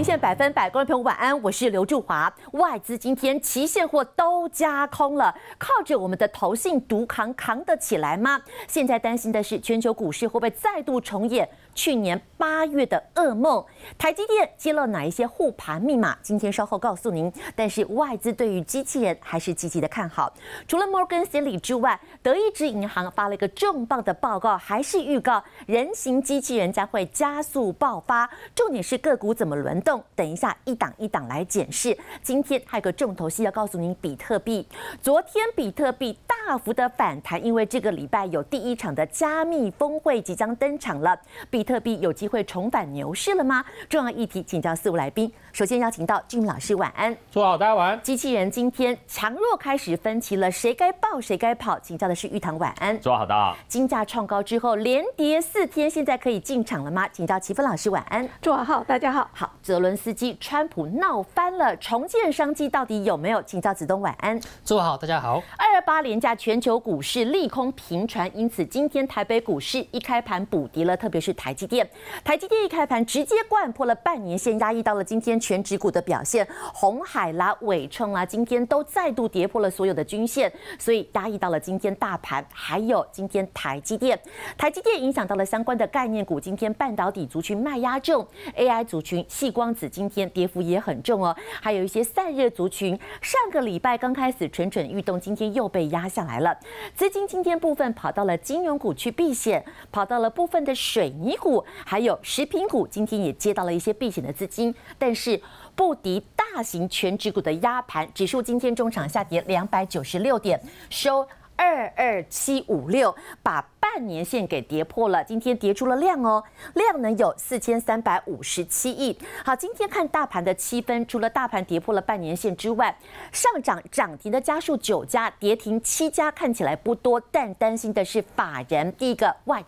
连线100%，观众朋友晚安，我是刘祝华。外资今天期现货都加空了，靠着我们的投信独扛得起来吗？现在担心的是全球股市会不会再度重演去年8月的噩梦？台积电揭露哪一些护盘密码？今天稍后告诉您。但是外资对于机器人还是积极的看好。除了摩根斯坦利之外，德意志银行发了一个重磅的报告，还是预告人形机器人将会加速爆发。重点是个股怎么轮动，等一下一档一档来检视。今天还有个重头戏要告诉您，比特币。昨天比特币大幅的反弹，因为这个礼拜有第一场的加密峰会即将登场了。比特币有机会重返牛市了吗？重要议题，请教4位来宾。首先邀请到俊老师，晚安。说好，大家晚安。机器人今天强弱开始分歧了，谁该爆谁该跑？请教的是玉堂，晚安。说好，大家好。金价创高之后连跌4天，现在可以进场了吗？请教齐芬老师，晚安。祝好，大家好。好，泽伦斯基、川普闹翻了，重建商机到底有没有？请教子东，晚安。祝好，大家好。228连假，全球股市利空频传，因此今天台北股市一开盘补跌了，特别是台积电。台积电一开盘直接掼破了半年线，压抑到了今天全指股的表现。鸿海啦、伟创啦，今天都再度跌破了所有的均线，所以压抑到了今天大盘，还有今天台积电。台积电影响到了相关的概念股，今天半导体族群卖压重 ，AI 族群、矽光子今天跌幅也很重哦，还有一些散热族群，上个礼拜刚开始蠢蠢欲动，今天又被压下来了。资金今天部分跑到了金融股去避险，跑到了部分的水泥股，还有食品股，今天也接到了一些避险的资金，但是不敌大型全指股的压盘，指数今天中场下跌296点，收22756，把半年线给跌破了。今天跌出了量哦，量能有4357亿。好，今天看大盘的气氛，除了大盘跌破了半年线之外，上涨涨停的家数9家，跌停7家，看起来不多，但担心的是法人。第一个外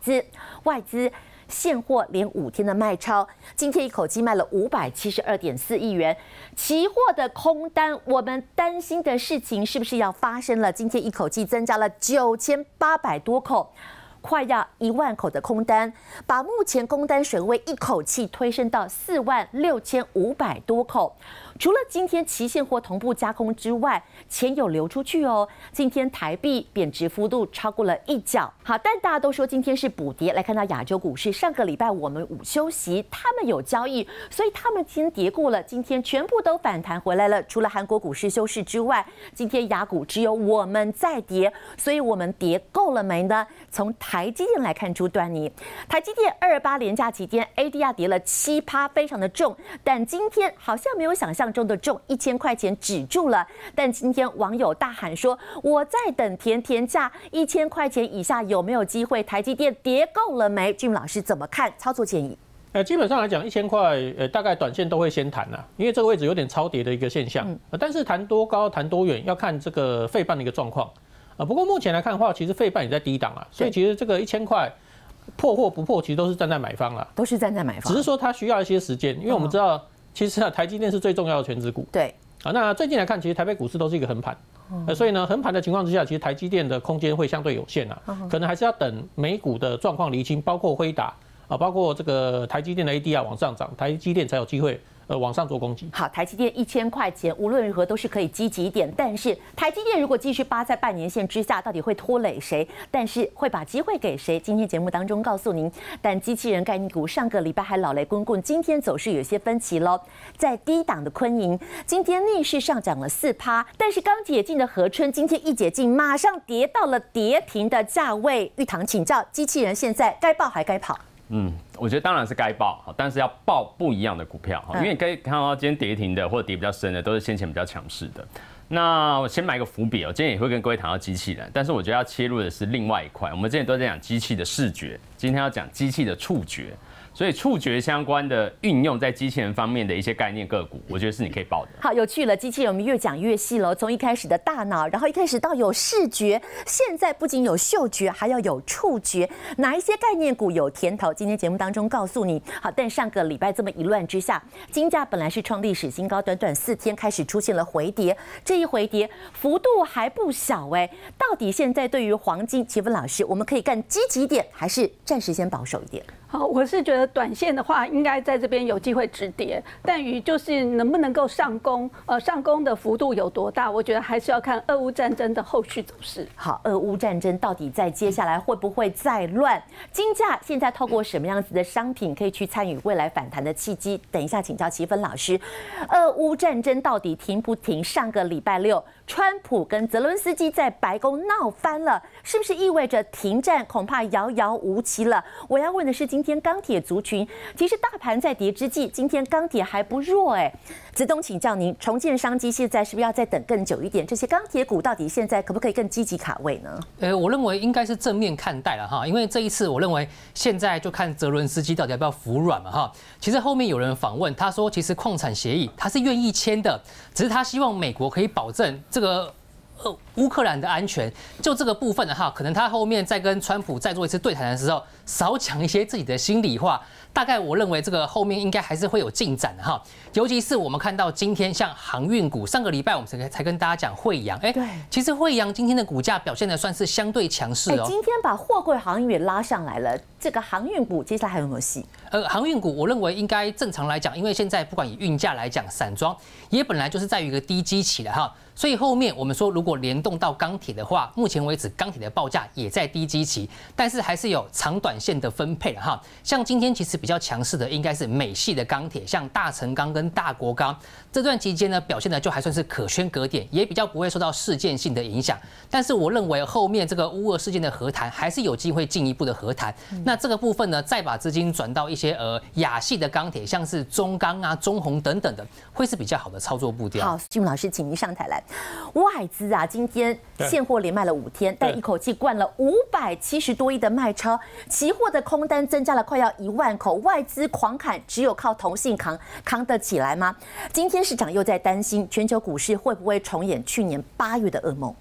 资现货连5天的卖超，今天一口气卖了572.4亿元，期货的空单，我们担心的事情是不是要发生了？今天一口气增加了9800多口。快要1万口的空单，把目前空单水位一口气推升到46500多口。除了今天期现货同步加空之外，钱有流出去哦。今天台币贬值幅度超过了1角。好，但大家都说今天是补跌。来看到亚洲股市，上个礼拜我们午休息，他们有交易，所以他们今天跌过了，今天全部都反弹回来了。除了韩国股市休市之外，今天亚股只有我们在跌，所以我们跌够了没呢？从台积电来看出端倪。台积电228连假期间 ，ADR 跌了7%，非常的重，但今天好像没有想象中的重，1000块钱止住了。但今天网友大喊说：“我在等甜价，1000块钱以下有没有机会？台积电跌够了没？”俊老师怎么看？操作建议？基本上来讲，1000块，大概短线都会先谈啦，因为这个位置有点超跌的一个现象。但是谈多高、谈多远，要看这个费半的一个状况。不过目前来看的话，其实费半也在低档啊，所以其实这个1000块破或不破，其实都是站在买方啦，都是站在买方，只是说它需要一些时间，因为我们知道，其实台积电是最重要的权值股。对。那最近来看，其实台北股市都是一个横盘，所以呢，横盘的情况之下，其实台积电的空间会相对有限啊，可能还是要等美股的状况厘清，包括辉达啊，包括这个台积电的 ADR 往上涨，台积电才有机会。往上做攻击。好，台积电1000块钱，无论如何都是可以积极一点。但是台积电如果继续扒在半年线之下，到底会拖累谁？但是会把机会给谁？今天节目当中告诉您。但机器人概念股上个礼拜还老雷滚滚，今天走势有些分歧喽。在低档的昆银，今天逆势上涨了4%，但是刚解禁的和春，今天一解禁，马上跌到了跌停的价位。玉堂请教，机器人现在该爆还该跑？我觉得当然是该爆，但是要爆不一样的股票，因为你可以看到今天跌停的或者跌比较深的，都是先前比较强势的。那我先埋个伏笔哦，今天也会跟各位谈到机器人，但是我觉得要切入的是另外一块。我们之前都在讲机器的视觉，今天要讲机器的触觉。所以触觉相关的运用在机器人方面的一些概念个股，我觉得是你可以报的。好，有趣了，机器人我们越讲越细了，从一开始的大脑，然后一开始到有视觉，现在不仅有嗅觉，还要有触觉。哪一些概念股有甜头？今天节目当中告诉你。好，但上个礼拜这么一乱之下，金价本来是创历史新高，短短4天开始出现了回跌，这一回跌幅度还不小哎。到底现在对于黄金，齐芬老师，我们可以更积极一点，还是暂时先保守一点？好，我是觉得短线的话，应该在这边有机会止跌，但于就是能不能够上攻，上攻的幅度有多大，我觉得还是要看俄乌战争的后续走势。好，俄乌战争到底在接下来会不会再乱？金价现在透过什么样子的商品可以去参与未来反弹的契机？等一下请教奇芬老师，俄乌战争到底停不停？上个礼拜六，川普跟泽伦斯基在白宫闹翻了，是不是意味着停战恐怕遥遥无期了？我要问的是，今天钢铁族群，其实大盘在跌之际，今天钢铁还不弱哎。子东请教您，重建商机现在是不是要再等更久一点？这些钢铁股到底现在可不可以更积极卡位呢？我认为应该是正面看待了哈，因为这一次我认为现在就看泽伦斯基到底要不要服软嘛哈。其实后面有人访问他说，其实矿产协议他是愿意签的，只是他希望美国可以保证这个乌克兰的安全。就这个部分的话，可能他后面再跟川普再做一次对谈的时候，少讲一些自己的心里话。大概我认为这个后面应该还是会有进展的哈，尤其是我们看到今天像航运股，上个礼拜我们才跟大家讲慧洋，对，其实慧洋今天的股价表现的算是相对强势哦。今天把货柜航运也拉上来了，这个航运股接下来还有没有戏？航运股我认为应该正常来讲，因为现在不管以运价来讲，散装也本来就是在于一个低基期的哈。所以后面我们说，如果联动到钢铁的话，目前为止钢铁的报价也在低基期，但是还是有长短线的分配了哈。像今天其实比较强势的应该是美系的钢铁，像大成钢跟大国钢，这段期间呢表现的就还算是可圈可点，也比较不会受到事件性的影响。但是我认为后面这个乌俄事件的和谈还是有机会进一步的和谈。那这个部分呢，再把资金转到一些亚系的钢铁，像是中钢啊、中红等等的，会是比较好的操作步调。好，俊老师，请您上台来。外资啊，今天现货连卖了5天，但一口气灌了570多亿的卖超，期货的空单增加了快要1万口，外资狂砍，只有靠投信扛得起来吗？今天市场又在担心全球股市会不会重演去年8月的噩梦？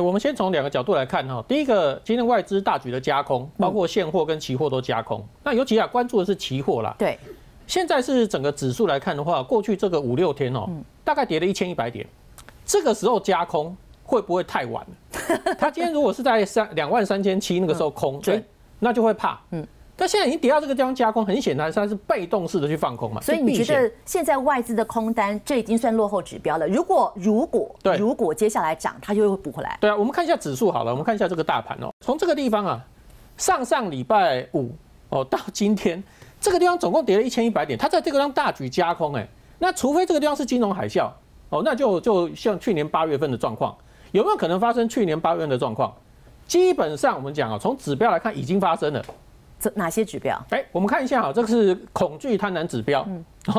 我们先从2个角度来看哈。第一个，今天外资大举的加空，包括现货跟期货都加空。那尤其关注的是期货啦。对，现在是整个指数来看的话，过去这个5、6天大概跌了1100点。这个时候加空会不会太晚了？他今天如果是在23700那个时候空，那就会怕。但现在已经跌到这个地方加空，很显然它是被动式的去放空嘛。所以你觉得现在外资的空单，这已经算落后指标了？如果接下来涨，它就会补回来。对啊，我们看一下指数好了，我们看一下这个大盘哦。从这个地方啊，上礼拜5到今天，这个地方总共跌了1100点，它在这个地方大举加空那除非这个地方是金融海啸。那就像去年8月份的状况，有没有可能发生去年8月份的状况？基本上我们讲从指标来看已经发生了。哪些指标？我们看一下这个是恐惧贪婪指标，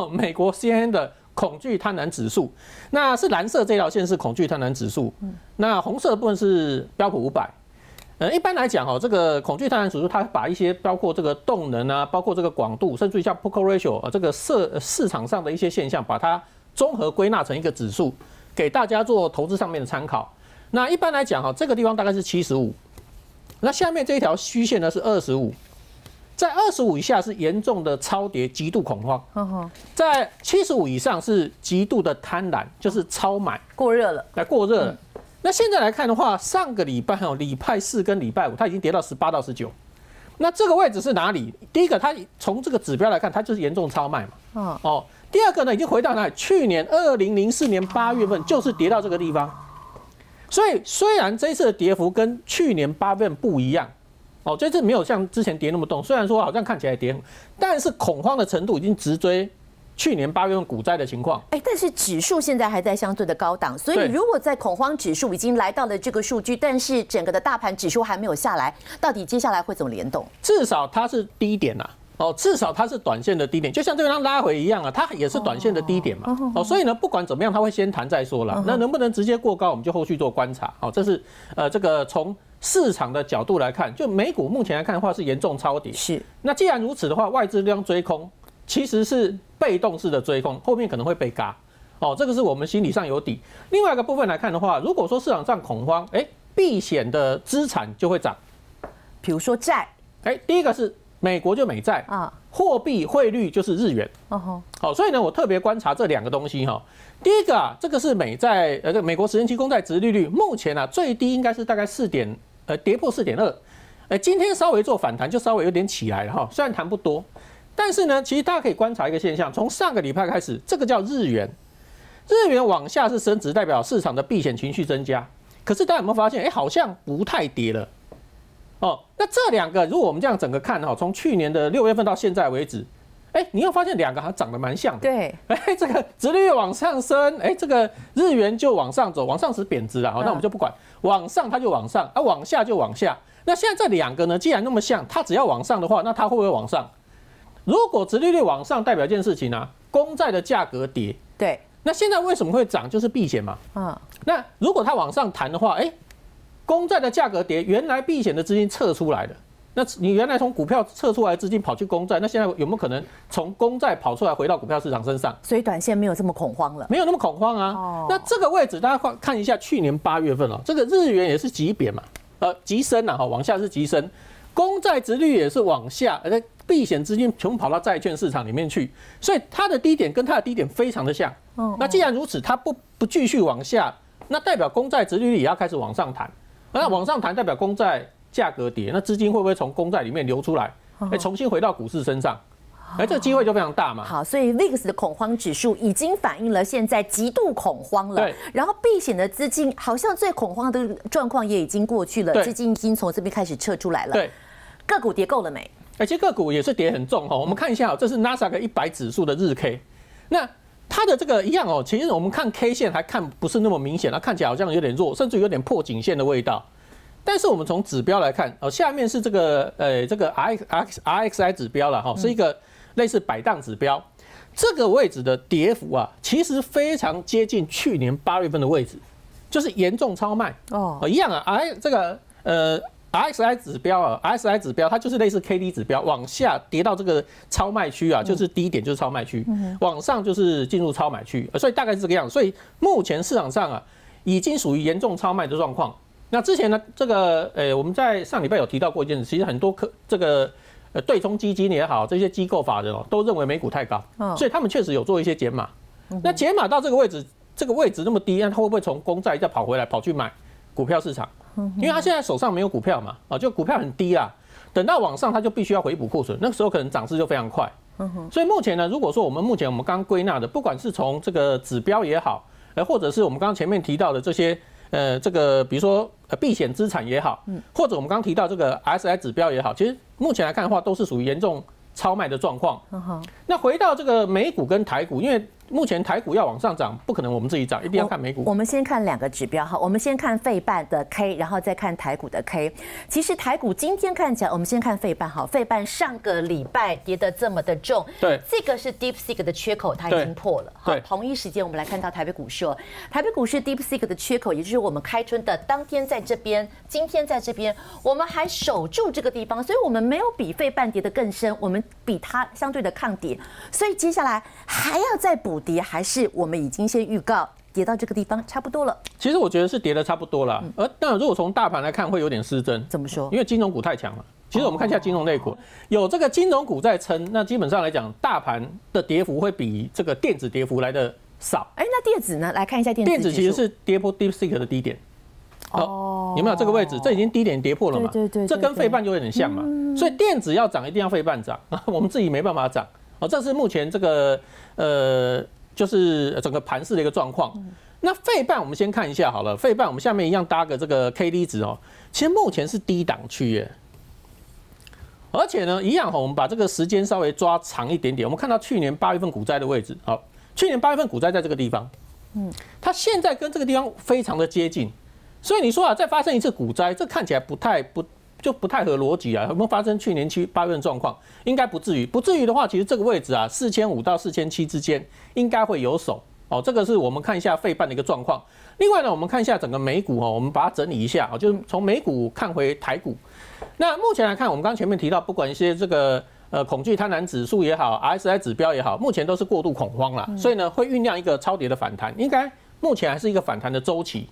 美国 CNN 的恐惧贪婪指数，那是蓝色这条线是恐惧贪婪指数，那红色的部分是标普500。一般来讲这个恐惧贪婪指数，它把一些包括这个动能啊，包括这个广度，甚至于像 P/E ratio 这个市场上的一些现象，把它综合归纳成一个指数，给大家做投资上面的参考。那一般来讲这个地方大概是75，那下面这一条虚线呢是25，在25以下是严重的超跌，极度恐慌；在75以上是极度的贪婪，就是超买，过热了。那现在来看的话，上个礼拜礼拜4跟礼拜5，它已经跌到18到19。那这个位置是哪里？第一个，它从这个指标来看，它就是严重超卖嘛。第二个呢，已经回到哪里？去年2004年8月份就是跌到这个地方，所以虽然这一次的跌幅跟去年8月份不一样，这次没有像之前跌那么动，虽然说好像看起来跌，但是恐慌的程度已经直追去年8月份股灾的情况。但是指数现在还在相对的高档，所以如果在恐慌指数已经来到了这个数据，但是整个的大盘指数还没有下来，到底接下来会怎么联动？至少它是低点啦。至少它是短线的低点，就像这个拉回一样啊，它也是短线的低点嘛。所以呢，不管怎么样，它会先谈再说啦。那能不能直接过高，我们就后续做观察。这是这个从市场的角度来看，就美股目前来看的话是严重超跌。是。那既然如此的话，外资量追空其实是被动式的追空，后面可能会被嘎。这个是我们心理上有底。另外一个部分来看的话，如果说市场上恐慌，避险的资产就会涨，比如说债。第一个是。美国就美债啊，货币汇率就是日元。所以呢，我特别观察这2个东西哈。第一个这个是美债，美国10年期公债殖利率，目前最低应该是大概跌破4.2，今天稍微做反弹，就稍微有点起来了哈，虽然弹不多，但是呢，其实大家可以观察一个现象，从上个礼拜开始，这个叫日元，日元往下是升值，代表市场的避险情绪增加。可是大家有没有发现，好像不太跌了哦？那这两个，如果我们这样整个看哈，从去年的6月份到现在为止，你又发现两个还长得蛮像的。对，这个殖利率往上升，这个日元就往上走，往上时贬值了，好，那我们就不管，往上它就往上，往下就往下。那现在这两个呢，既然那么像，它只要往上的话，那它会不会往上？如果殖利率往上，代表一件事情啊，公债的价格跌。对。那现在为什么会涨？就是避险嘛。那如果它往上弹的话，公债的价格跌，原来避险的资金撤出来了。那你原来从股票撤出来的资金跑去公债，那现在有没有可能从公债跑出来回到股票市场身上？所以短线没有这么恐慌了，没有那么恐慌啊。那这个位置大家看一下，去年8月份哦，这个日元也是急贬嘛，急升啊，往下是急升，公债殖利率也是往下，避险资金全部跑到债券市场里面去，所以它的低点跟它的低点非常的像。那既然如此，它不继续往下，那代表公债殖利率也要开始往上弹。那往上弹代表公债价格跌，那资金会不会从公债里面流出来，重新回到股市身上？这个机会就非常大嘛。好，所以 VIX 的恐慌指数已经反映了现在极度恐慌了。对。然后避险的资金好像最恐慌的状况也已经过去了，资金已经从这边开始撤出来了。对。个股跌够了没？其实个股也是跌很重哈。我们看一下，这是 Nasdaq 100指数的日 K， 那它的这个一样哦。其实我们看 K 线还看不是那么明显，它看起来好像有点弱，甚至有点破颈线的味道。但是我们从指标来看，下面是这个RXI 指标了哈，是一个类似摆荡指标。这个位置的跌幅啊，其实非常接近去年8月份的位置，就是严重超卖一样啊。RXI 指标啊 ，RXI 指标它就是类似 KD 指标，往下跌到这个超卖区啊，就是低点就是超卖区，往上就是进入超买区，所以大概是这个样子。所以目前市场上啊，已经属于严重超卖的状况。那之前呢，这个我们在上礼拜有提到过一件事，其实很多这个对冲基金也好，这些机构法人都认为美股太高，所以他们确实有做一些减码。那减码到这个位置那么低，那他会不会从公债再跑回来，跑去买股票市场？因为他现在手上没有股票嘛，就股票很低啦，等到往上他就必须要回补库存，那个时候可能涨势就非常快。所以目前呢，如果说我们刚刚归纳的，不管是从这个指标也好，或者是我们刚刚前面提到的这些这个比如说避险资产也好，或者我们刚刚提到这个 RSI 指标也好，其实目前来看的话，都是属于严重超卖的状况。那回到这个美股跟台股，因为目前台股要往上涨，不可能我们自己涨，一定要看美股。我们先看两个指标哈，我们先看费半的 K， 然后再看台股的 K。其实台股今天看起来，我们先看费半哈，费半上个礼拜跌得这么的重，对，这个是 DeepSeek 的缺口，它已经破了。好，同一时间我们来看到台北股市哦，台北股市 DeepSeek 的缺口，也就是我们开春的当天在这边，今天在这边，我们还守住这个地方，所以我们没有比费半跌得更深，我们比它相对的抗跌，所以接下来还要再补跌，还是我们已经先预告跌到这个地方差不多了？其实我觉得是跌的差不多了，那如果从大盘来看，会有点失真。怎么说？因为金融股太强了。其实我们看一下金融类股，有这个金融股在撑，那基本上来讲，大盘的跌幅会比这个电子跌幅来的少。那电子呢？来看一下电子。电子其实是跌破 DeepSeek 的低点。有没有这个位置？这已经低点跌破了嘛？对，这跟费半就有点像嘛。所以电子要涨，一定要费半涨，我们自己没办法涨。这是目前这个就是整个盘势的一个状况。那费半我们先看一下好了，费半我们下面一样搭个这个 KD 值哦，其实目前是低档区耶，而且呢一样我们把这个时间稍微抓长一点点，我们看到去年8月份股灾的位置，好，去年8月份股灾在这个地方，它现在跟这个地方非常的接近，所以你说再发生一次股灾，这看起来不太合逻辑啊！有没有发生去年8月的状况？应该不至于。不至于的话，其实这个位置啊，4500到4700之间应该会有守。这个是我们看一下费半的一个状况。另外呢，我们看一下整个美股我们把它整理一下就是从美股看回台股。那目前来看，我们刚前面提到，不管一些这个恐惧贪婪指数也好 ，RSI 指标也好，目前都是过度恐慌啦，所以呢会酝酿一个超跌的反弹，应该目前还是一个反弹的周期。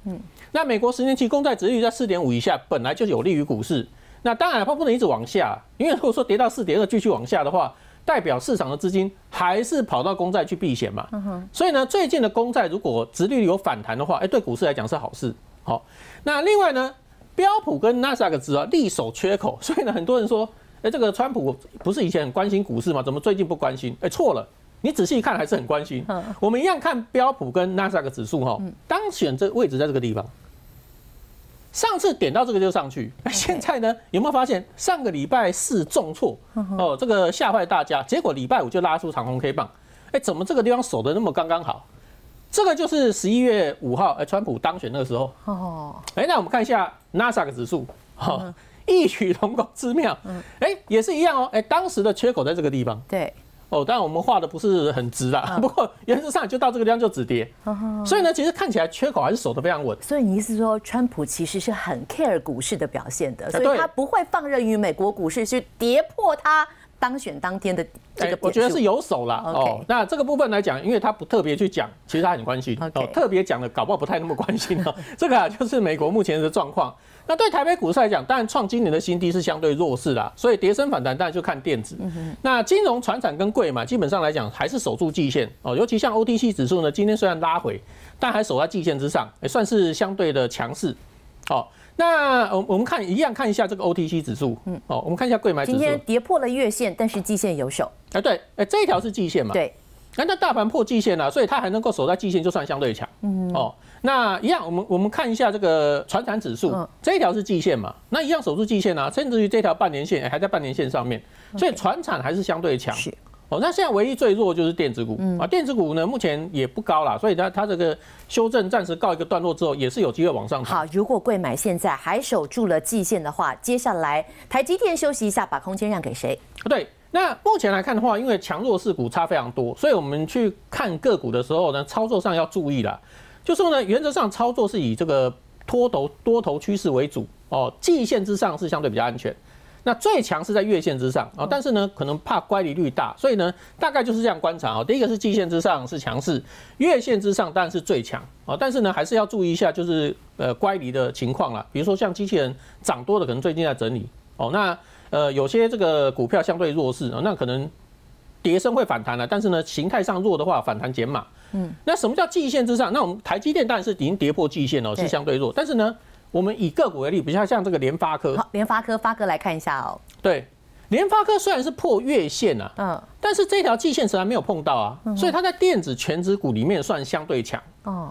那美国10年期公债殖利率在4.5以下，本来就有利于股市。那当然它不能一直往下，因为如果说跌到4.2继续往下的话，代表市场的资金还是跑到公债去避险嘛。所以呢，最近的公债如果殖利率有反弹的话，对股市来讲是好事。好，那另外呢，标普跟纳斯达克指力守缺口，所以呢，很多人说，这个川普不是以前很关心股市吗？怎么最近不关心？错了，你仔细看还是很关心。我们一样看标普跟纳斯达克指数当选这位置在这个地方，上次点到这个就上去，现在呢有没有发现上个礼拜4重挫这个吓坏大家，结果礼拜5就拉出长红 K 棒，怎么这个地方守得那么刚刚好？这个就是11月5号，川普当选那个时候。那我们看一下纳斯达克指数，异曲同工之妙。也是一样哦。当时的缺口在这个地方。对。当然我们画的不是很直啦，不过原则上就到这个地方就止跌。所以呢，其实看起来缺口还是守得非常稳。所以你意思说，川普其实是很 care 股市的表现的，所以他不会放任于美国股市去跌破他当选当天的这个点数。我觉得是有手啦。那这个部分来讲，因为他不特别去讲，其实他很关心。特别讲的搞不好不太那么关心。这个就是美国目前的状况。那对台北股市来讲，当然创今年的新低是相对弱势啦，所以跌升反弹当然就看电子。那金融、传产跟柜买基本上来讲还是守住季线尤其像 OTC 指数呢，今天虽然拉回，但还守在季线之上，也算是相对的强势。那我们一样看一下这个 OTC 指数。我们看一下柜买指数，今天跌破了月线，但是季线有守。对，这一条是季线嘛？对。那大盘破季线了，所以它还能够守在季线，就算相对强。那一样，我们看一下这个传产指数，这一条是季线嘛？那一样守住季线啊，甚至于这条半年线还在半年线上面，所以传产还是相对强。那现在唯一最弱就是电子股电子股呢目前也不高啦，所以它这个修正暂时告一个段落之后，也是有机会往上涨。好，如果柜买现在还守住了季线的话，接下来台积电休息一下，把空间让给谁？对。那目前来看的话，因为强弱势股差非常多，所以我们去看个股的时候呢，操作上要注意啦。就说呢，原则上操作是以这个多头趋势为主季线之上是相对比较安全。那最强是在月线之上但是呢，可能怕乖离率大，所以呢，大概就是这样观察第一个是季线之上是强势，月线之上当然是最强但是呢，还是要注意一下就是乖离的情况啦。比如说像机器人涨多的，可能最近在整理那。有些这个股票相对弱势那可能跌升会反弹了，但是呢，形态上弱的话，反弹减码。那什么叫季线之上？那我们台积电当然是已经跌破季线是相对弱，但是呢，我们以个股为例，比较像这个联发科。好，联发科发哥来看一下对，联发科虽然是破月线但是这条季线仍然没有碰到所以它在电子全指股里面算相对强。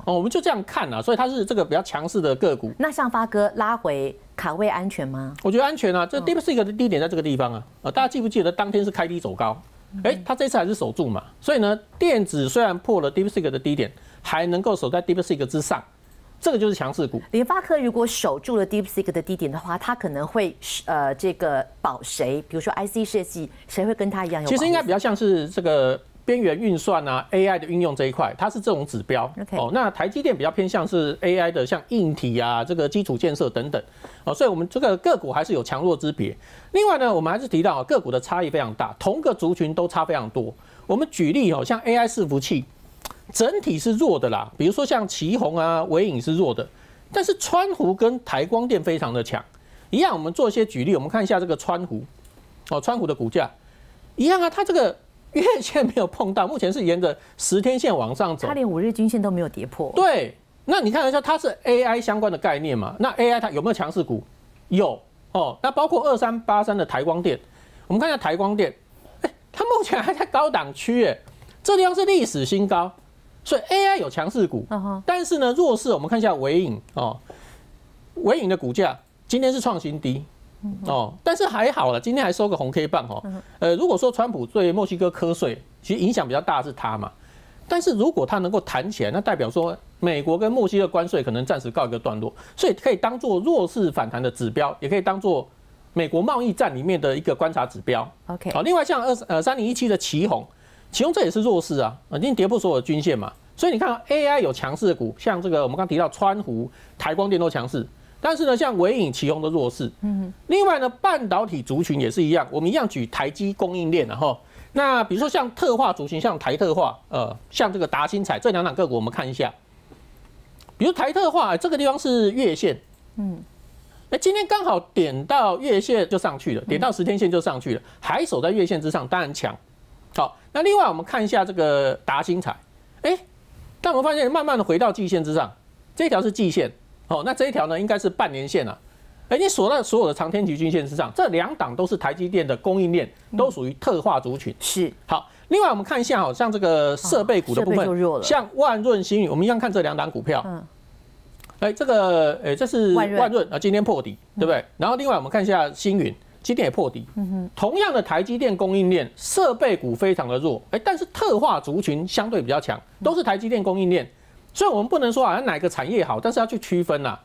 我们就这样看所以它是这个比较强势的个股。那像发哥拉回卡位安全吗？我觉得安全这DeepSeek的低点在这个地方大家记不记得当天是开低走高？它这次还是守住嘛，所以呢，电子虽然破了 DeepSeek 的低点，还能够守在 DeepSeek 之上，这个就是强势股。联发科如果守住了 DeepSeek 的低点的话，它可能会这个保谁？比如说 IC 设计，谁会跟它一样有？其实应该比较像是这个边缘运算AI 的运用这一块，它是这种指标。那台积电比较偏向是 AI 的，像硬体这个基础建设等等。所以我们这个个股还是有强弱之别。另外呢，我们还是提到个股的差异非常大，同个族群都差非常多。我们举例像 AI 伺服器，整体是弱的啦，比如说像奇鋐微影是弱的，但是川湖跟台光电非常的强。一样，我们做一些举例，我们看一下这个川湖，川湖的股价一样它这个月线没有碰到，目前是沿着10天线往上走，它连5日均线都没有跌破。对。那你看一下，它是 AI 相关的概念嘛？那 AI 它有没有强势股？有那包括2383的台光电，我们看一下台光电，它目前还在高档区这地方是历史新高，所以 AI 有强势股，但是呢弱势，我们看一下微影微影的股价今天是创新低但是还好了，今天还收个红 K 棒如果说川普对墨西哥课税，其实影响比较大是它嘛。但是如果它能够弹起来，那代表说美国跟墨西哥关税可能暂时告一个段落，所以可以当做弱势反弹的指标，也可以当做美国贸易战里面的一个观察指标。OK， 另外像3017的奇鋐这也是弱势已经跌破所有的均线嘛，所以你看 AI 有强势的股，像这个我们刚提到川湖、台光电都强势，但是呢，像微影、奇鋐的弱势。另外呢，半导体族群也是一样，我们一样举台积供应链那比如说像特化族群，像台特化，像这个达新材这2档个股，我们看一下。比如台特化这个地方是月线，今天刚好点到月线就上去了，点到10天线就上去了，还守在月线之上，当然强。好，那另外我们看一下这个达新材，但我们发现慢慢的回到季线之上，这条是季线，那这一条呢应该是半年线你锁在所有的长天期均线之上，这2档都是台积电的供应链，都属于特化族群。是好，另外我们看一下，好像这个设备股的部分，像万润、星宇，我们一样看这2档股票。这是万润啊，今天破底，对不对？然后另外我们看一下星云。今天也破底，同样的台积电供应链设备股非常的弱，但是特化族群相对比较强，都是台积电供应链，所以我们不能说好像哪个产业好，但是要去区分啦。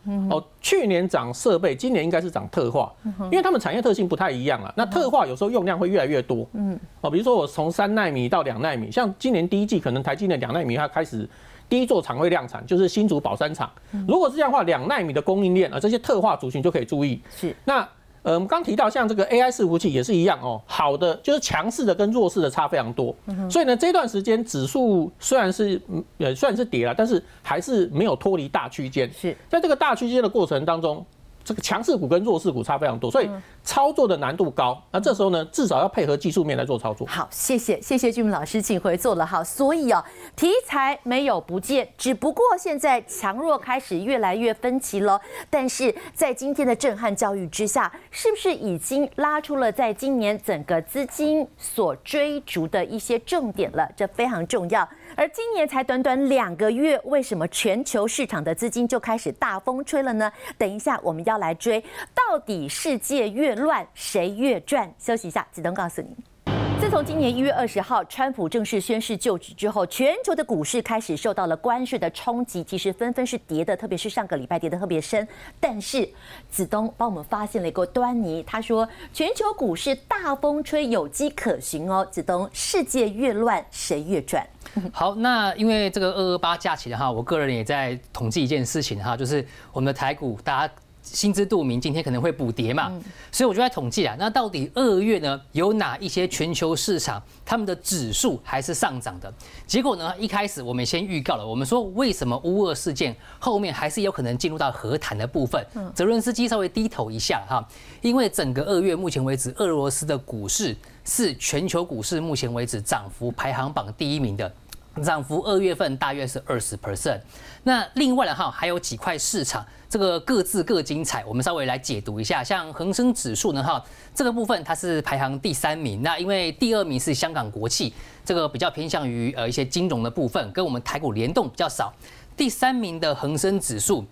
去年涨设备，今年应该是涨特化，因为他们产业特性不太一样啊。那特化有时候用量会越来越多，比如说我从3奈米到2奈米，像今年第一季可能台积电2奈米它开始第一座厂会量产，就是新竹宝山厂。如果是这样的话，2奈米的供应链这些特化族群就可以注意。是那。我们刚提到像这个 AI 伺服器也是一样哦，好的就是强势的跟弱势的差非常多，所以呢这段时间指数虽然是跌了，但是还是没有脱离大区间。是在这个大区间的过程当中，这个强势股跟弱势股差非常多，所以操作的难度高。那这时候呢，至少要配合技术面来做操作。好，谢谢俊文老师，请回座了。好，所以题材没有不见，只不过现在强弱开始越来越分歧了。但是在今天的震撼教育之下，是不是已经拉出了在今年整个资金所追逐的一些重点了？这非常重要。而今年才短短2个月，为什么全球市场的资金就开始大风吹了呢？等一下我们要来追，到底世界越乱谁越赚？休息一下，子东告诉你。自从今年1月20号，川普正式宣誓就职之后，全球的股市开始受到了关税的冲击，其实纷纷是跌的，特别是上个礼拜跌得特别深。但是子东帮我们发现了一个端倪，他说全球股市大风吹，有迹可循哦。子东，世界越乱谁越赚？好，那因为这个228假期的话，我个人也在统计一件事情哈，就是我们的台股大家心知肚明，今天可能会补跌嘛，所以我就在统计啊，那到底2月呢有哪一些全球市场他们的指数还是上涨的？结果呢，一开始我们先预告了，我们说为什么乌俄事件后面还是有可能进入到和谈的部分？泽伦斯基稍微低头一下哈，因为整个2月目前为止，俄罗斯的股市是全球股市目前为止涨幅排行榜第1名的。涨幅2月份大约是20%。那另外的话，还有几块市场，这个各自各精彩，我们稍微来解读一下。像恒生指数呢，哈，这个部分它是排行第3名。那因为第2名是香港国企，这个比较偏向于一些金融的部分，跟我们台股联动比较少。第3名的恒生指数，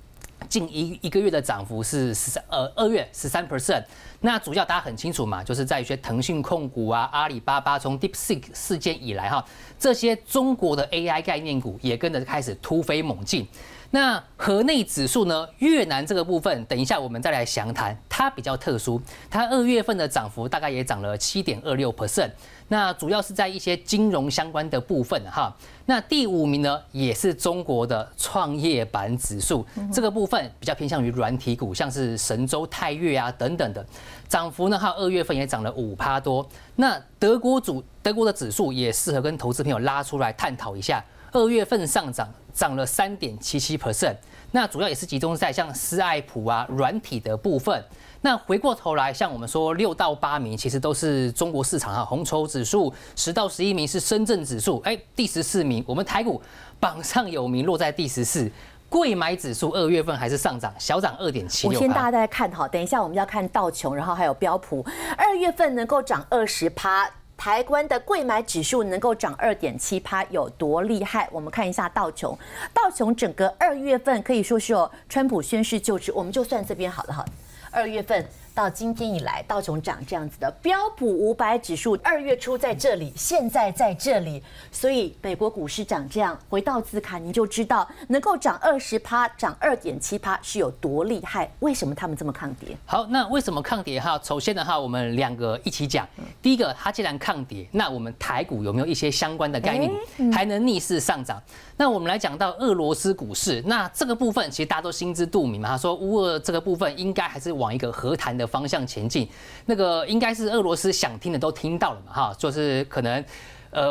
近一个月的涨幅是2月13%。那主要大家很清楚嘛，就是在一些腾讯控股啊、阿里巴巴从 DeepSeek 事件以来哈，这些中国的 AI 概念股也跟着开始突飞猛进。那河内指数呢，越南这个部分，等一下我们再来详谈，它比较特殊，它2月份的涨幅大概也涨了7.26%。那主要是在一些金融相关的部分哈。那第5名呢，也是中国的创业板指数，这个部分比较偏向于软体股，像是神州泰岳啊等等的，涨幅呢，它2月份也涨了5%多。那德国的指数也适合跟投资朋友拉出来探讨一下，2月份上涨了3.77%。那主要也是集中在像斯爱普啊软体的部分。那回过头来，像我们说6到8名其实都是中国市场啊，红筹指数10到11名是深圳指数，第14名我们台股榜上有名，落在第14。贵买指数2月份还是上涨，小涨2.76%。我先大家再看哈，等一下我们要看道琼，然后还有标普，2月份能够涨20%。台湾的贵买指数能够涨2.7%，有多厉害？我们看一下道琼，道琼整个2月份可以说是川普宣誓就职，我们就算这边好了哈，2月份到今天以来，道琼涨这样子的，标普500指数2月初在这里，现在在这里，所以美国股市涨这样，回到字卡您就知道，能够涨20%，涨2.7%是有多厉害？为什么他们这么抗跌？好，那为什么抗跌哈？首先的话，我们2个一起讲。第一个，它既然抗跌，那我们台股有没有一些相关的概念股还能逆势上涨？那我们来讲到俄罗斯股市，那这个部分其实大家都心知肚明嘛。他说乌俄这个部分应该还是往一个和谈的方向前进，那个应该是俄罗斯想听的都听到了嘛，哈，就是可能。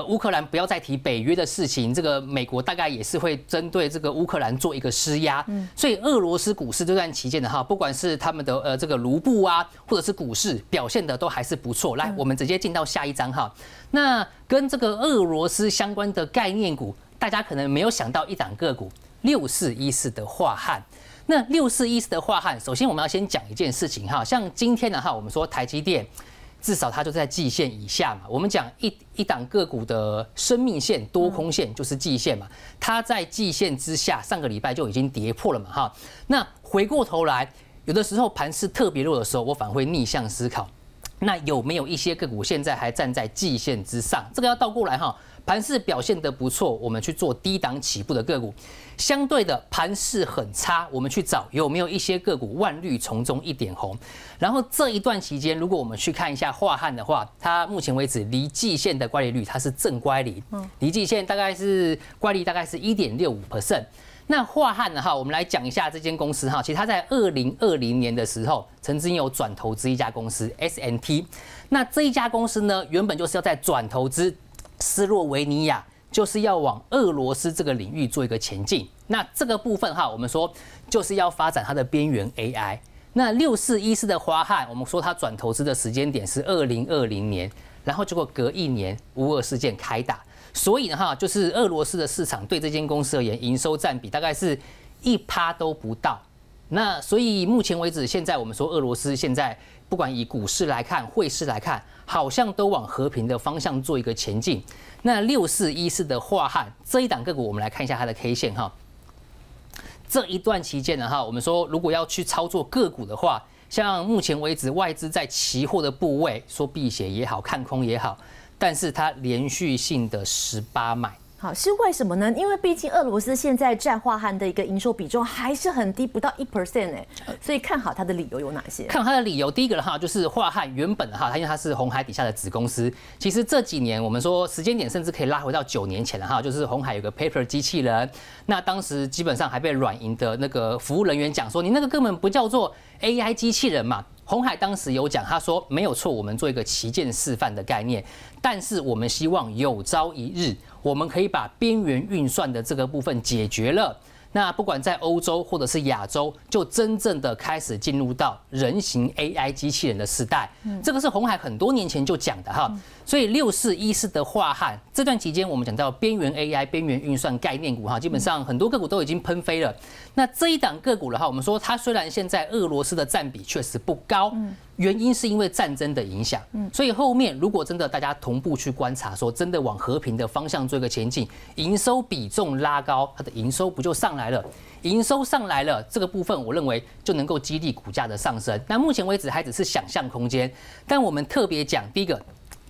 乌克兰不要再提北约的事情，这个美国大概也是会针对这个乌克兰做一个施压，所以俄罗斯股市这段期间的哈，不管是他们的这个卢布啊，或者是股市表现的都还是不错。来，我们直接进到下一章哈。那跟这个俄罗斯相关的概念股，大家可能没有想到一档个股6414的樺汉。那6414的樺汉，首先我们要先讲一件事情哈，像今天呢哈，我们说台积电至少它就在季线以下嘛，我们讲一档个股的生命线多空线就是季线嘛，它在季线之下，上个礼拜就已经跌破了嘛哈。那回过头来，有的时候盘势特别弱的时候，我反而会逆向思考，那有没有一些个股现在还站在季线之上？这个要倒过来哈。盘势表现得不错，我们去做低档起步的个股；相对的盘势很差，我们去找有没有一些个股万绿丛中一点红。然后这一段期间，如果我们去看一下樺汉的话，它目前为止离季线的乖离率它是正乖离，离季线大概是乖离大概是1.65%。那樺汉呢哈，我们来讲一下这间公司哈，其实它在2020年的时候曾经有转投资一家公司 SNT， 那这一家公司呢，原本就是要在转投资斯洛维尼亚，就是要往俄罗斯这个领域做一个前进。那这个部分哈，我们说就是要发展它的边缘 AI。那6414的樺汉，我们说它转投资的时间点是2020年，然后结果隔一年乌俄事件开打，所以呢哈，就是俄罗斯的市场对这间公司而言，营收占比大概是1%都不到。那所以目前为止，现在我们说俄罗斯现在不管以股市来看、汇市来看，好像都往和平的方向做一个前进。那6414的樺汉这一档个股，我们来看一下它的 K 线哈。这一段期间呢哈，我们说如果要去操作个股的话，像目前为止外资在期货的部位，说避险也好、看空也好，但是它连续性的18买。好，是为什么呢？因为毕竟俄罗斯现在占樺汉的一个营收比重还是很低，不到1%哎，所以看好它的理由有哪些？看好它的理由，第一个哈就是樺汉原本哈，因为它是鸿海底下的子公司，其实这几年我们说时间点甚至可以拉回到9年前了哈，就是鸿海有个 Paper 机器人，那当时基本上还被软银的那个服务人员讲说，你那个根本不叫做 AI 机器人嘛。鸿海当时有讲，他说没有错，我们做一个旗舰示范的概念，但是我们希望有朝一日，我们可以把边缘运算的这个部分解决了。那不管在欧洲或者是亚洲，就真正的开始进入到人形 AI 机器人的时代。这个是鸿海很多年前就讲的哈。所以6414的樺汉这段期间，我们讲到边缘 AI、边缘运算概念股哈，基本上很多个股都已经喷飞了。那这一档个股的话，我们说它虽然现在俄罗斯的占比确实不高，原因是因为战争的影响。所以后面如果真的大家同步去观察，说真的往和平的方向做一个前进，营收比重拉高，它的营收不就上来了？营收上来了，这个部分我认为就能够激励股价的上升。那目前为止还只是想象空间，但我们特别讲第一个。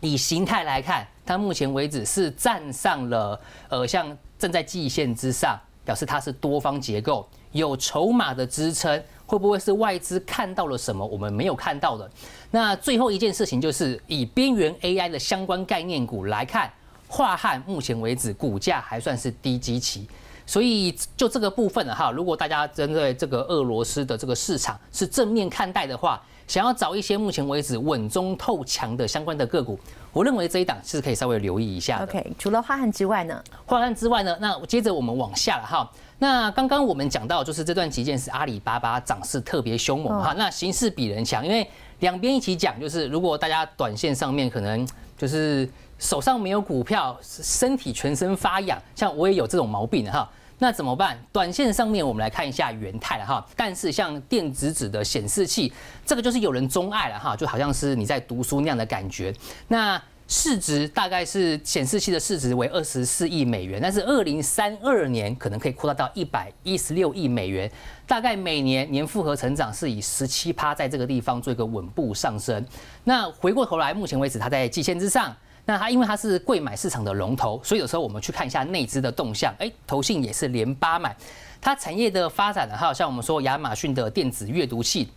以形态来看，它目前为止是站上了像站在季线之上，表示它是多方结构，有筹码的支撑，会不会是外资看到了什么我们没有看到的？那最后一件事情就是以边缘 AI 的相关概念股来看，樺汉目前为止股价还算是低基期。所以就这个部分的哈，如果大家针对这个俄罗斯的这个市场是正面看待的话，想要找一些目前为止稳中透强的相关的个股，我认为这一档是可以稍微留意一下的。OK， 除了樺汉之外呢？樺汉之外呢，那接着我们往下了哈。那刚刚我们讲到，就是这段期间是阿里巴巴涨势特别凶猛哈，那形势比人强，因为两边一起讲，就是如果大家短线上面可能就是手上没有股票，身体全身发痒，像我也有这种毛病哈。那怎么办？短线上面我们来看一下元泰了哈，但是像电子纸的显示器，这个就是有人钟爱了哈，就好像是你在读书那样的感觉。那市值大概是显示器的市值为24亿美元，但是2032年可能可以扩大到116亿美元，大概每年年复合成长是以17%在这个地方做一个稳步上升。那回过头来，目前为止它在季线之上。那它因为它是柜买市场的龙头，所以有时候我们去看一下内资的动向，投信也是连8买。它产业的发展呢，还有像我们说亚马逊的电子阅读器。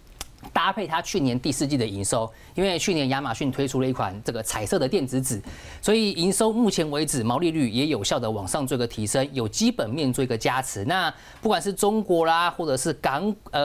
搭配它去年第4季的营收，因为去年亚马逊推出了一款这个彩色的电子纸，所以营收目前为止毛利率也有效的往上做一个提升，有基本面做一个加持。那不管是中国啦，或者是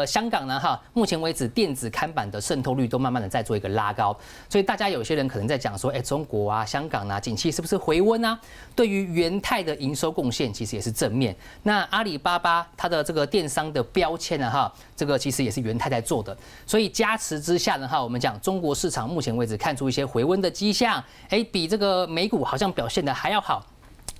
香港呢哈，目前为止电子看板的渗透率都慢慢的在做一个拉高，所以大家有些人可能在讲说，中国啊、香港啊，景气是不是回温啊？对于元泰的营收贡献其实也是正面。那阿里巴巴它的这个电商的标签呢哈，这个其实也是元泰在做的。所以加持之下呢，哈，我们讲中国市场目前为止看出一些回温的迹象，比这个美股好像表现的还要好。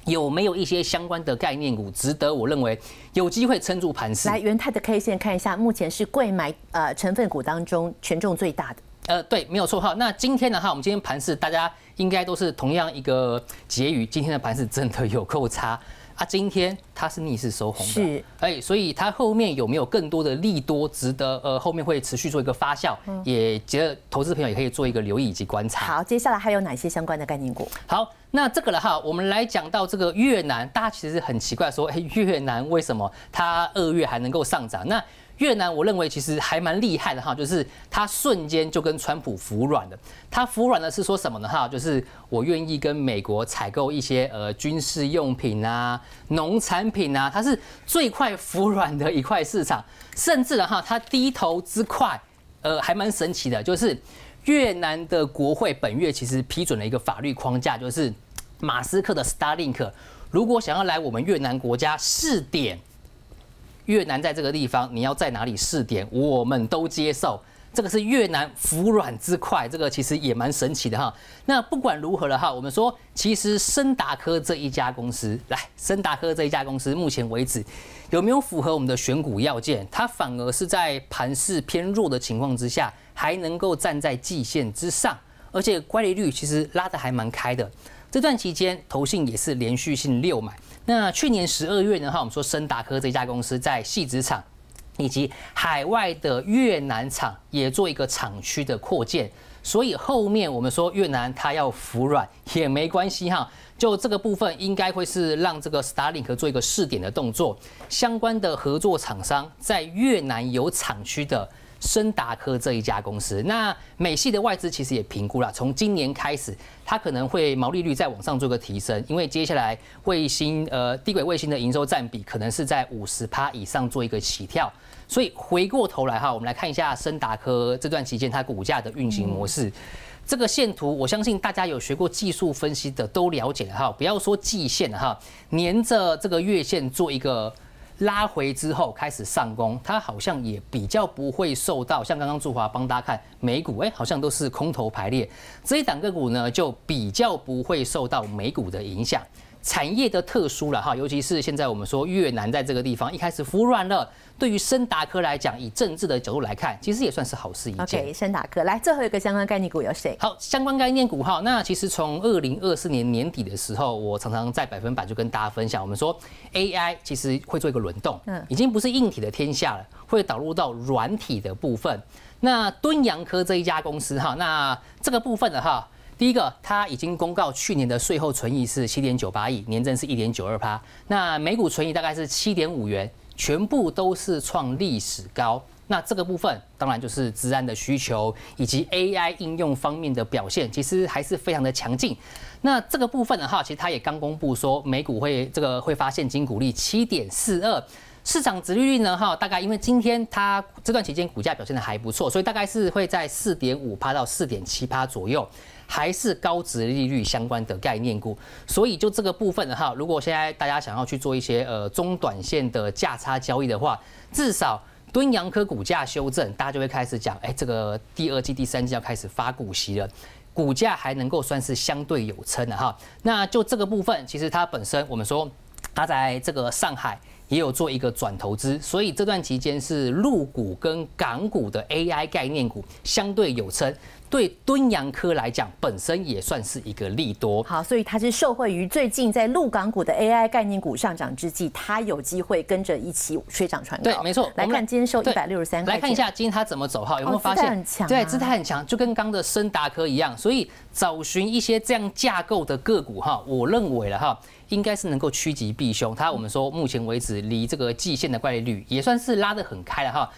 有没有一些相关的概念股值得我认为有机会撑住盘势？来，元泰的 K 线看一下，目前是贵买成分股当中权重最大的。对，没有错哈。那今天呢哈，我们今天盘势大家应该都是同样一个结语，今天的盘势真的有够差。今天它是逆势收红的，是，所以它后面有没有更多的利多值得后面会持续做一个发酵，也觉得投资朋友也可以做一个留意以及观察。好，接下来还有哪些相关的概念股？好，那这个了哈，我们来讲到这个越南，大家其实很奇怪说，越南为什么它2月还能够上涨？那越南我认为其实还蛮厉害的哈，就是它瞬间就跟川普服软了。它服软的是说什么呢哈？就是我愿意跟美国采购一些军事用品啊、农产品啊，它是最快服软的一块市场。甚至哈，它低头之快，还蛮神奇的，就是越南的国会本月其实批准了一个法律框架，就是马斯克的 Starlink 如果想要来我们越南国家试点。越南在这个地方，你要在哪里试点，我们都接受。这个是越南服软之快，这个其实也蛮神奇的哈。那不管如何了哈，我们说其实昇達科这一家公司，昇達科这一家公司目前为止有没有符合我们的选股要件？它反而是在盘势偏弱的情况之下，还能够站在季线之上，而且乖离率其实拉得还蛮开的。这段期间，投信也是连续性6买。那去年12月呢，我们说昇達科这家公司在矽子厂以及海外的越南厂也做一个厂区的扩建，所以后面我们说越南它要服软也没关系哈。就这个部分应该会是让这个 Starlink 做一个试点的动作，相关的合作厂商在越南有厂区的。昇達科这一家公司，那美系的外资其实也评估了，从今年开始，它可能会毛利率再往上做个提升，因为接下来低轨卫星的营收占比可能是在50%以上做一个起跳，所以回过头来哈，我们来看一下昇達科这段期间它股价的运行模式。这个线图，我相信大家有学过技术分析的都了解了哈，不要说季线了哈，沿着这个月线做一个。拉回之后开始上攻，它好像也比较不会受到像刚刚祝华帮大家看美股，好像都是空头排列，这一档个股呢就比较不会受到美股的影响。产业的特殊了哈，尤其是现在我们说越南在这个地方一开始服软了，对于昇達科来讲，以政治的角度来看，其实也算是好事一件。OK， 昇達科来最后一个相关概念股有谁？好，相关概念股哈，那其实从2024年年底的时候，我常常在100%就跟大家分享，我们说 AI 其实会做一个轮动，已经不是硬体的天下了，会导入到软体的部分。那敦洋科这一家公司哈，那这个部分的哈。第一个，它已经公告去年的税后存益是7.98亿，年增是1.92%。那每股存益大概是7.5元，全部都是创历史高。那这个部分当然就是资安的需求以及 AI 应用方面的表现，其实还是非常的强劲。那这个部分的话，其实它也刚公布说，每股会发现金股利7.42。市场殖利率呢，大概因为今天它这段期间股价表现的还不错，所以大概是会在4.5%到4.7%左右，还是高殖利率相关的概念股。所以就这个部分的话，如果现在大家想要去做一些中短线的价差交易的话，至少敦洋科股价修正，大家就会开始讲，这个第2季、第3季要开始发股息了。股价还能够算是相对有撑的哈。那就这个部分，其实它本身我们说它在这个上海也有做一个转投资，所以这段期间是陆股跟港股的 AI 概念股相对有撑。对敦洋科来讲，本身也算是一个利多。好，所以它是受惠于最近在陆港股的 AI 概念股上涨之际，它有机会跟着一起水涨船高。对，没错。来看今天收163块。来看一下今天它怎么走哈，有没有发现？姿态很强。对，姿态很强，就跟刚的昇達科一样。所以找寻一些这样架构的个股哈，我认为了哈，应该是能够趋吉避凶。它我们说目前为止离这个季线的乖离率也算是拉得很开了哈。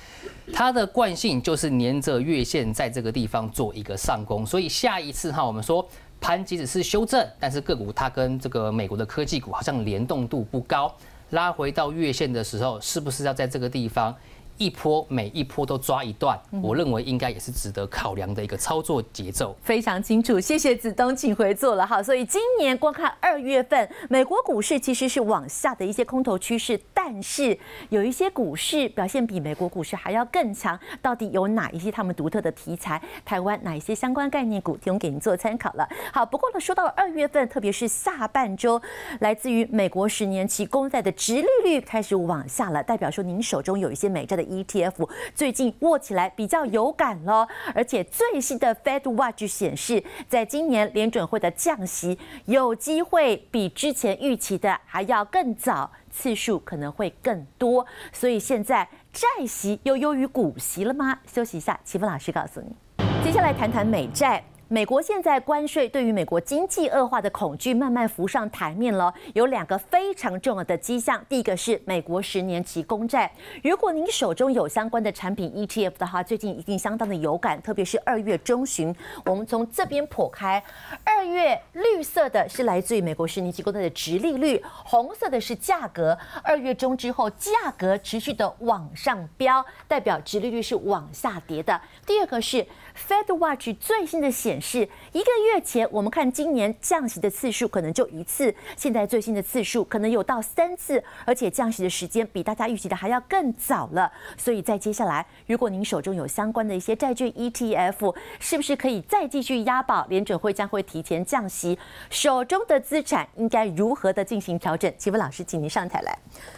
它的惯性就是沿着月线在这个地方做一个上攻，所以下一次哈，我们说盘即使是修正，但是个股它跟这个美国的科技股好像联动度不高，拉回到月线的时候，是不是要在这个地方一波每一波都抓一段？我认为应该也是值得考量的一个操作节奏。非常清楚，谢谢子东，请回座了哈。所以今年光看2月份，美国股市其实是往下的一些空头趋势，但但是有一些股市表现比美国股市还要更强，到底有哪一些他们独特的题材？台湾哪一些相关概念股提供给您做参考了？好，不过呢，说到2月份，特别是下半周，来自于美国10年期公债的殖利率开始往下了，代表说您手中有一些美债的 ETF， 最近握起来比较有感了。而且最新的 Fed Watch 显示，在今年联准会的降息有机会比之前预期的还要更早，次数可能会更多。所以现在债息又优于股息了吗？休息一下，齐峰老师告诉你。接下来谈谈美债。美国现在关税对于美国经济恶化的恐惧慢慢浮上台面了，有2个非常重要的迹象。第一个是美国10年期公债，如果您手中有相关的产品 ETF 的话，最近一定相当的有感，特别是2月中旬，我们从这边剖开，2月绿色的是来自于美国10年期公债的殖利率，红色的是价格。2月中之后，价格持续的往上飙，代表殖利率是往下跌的。第二个是 Fed Watch 最新的显示，1个月前我们看今年降息的次数可能就1次，现在最新的次数可能有到3次，而且降息的时间比大家预期的还要更早了。所以在接下来，如果您手中有相关的一些债券 ETF， 是不是可以再继续押宝？联准会将会提前降息，手中的资产应该如何的进行调整？齐峰老师，请您上台来。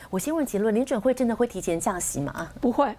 我先问结论，联准会真的会提前降息吗？不会。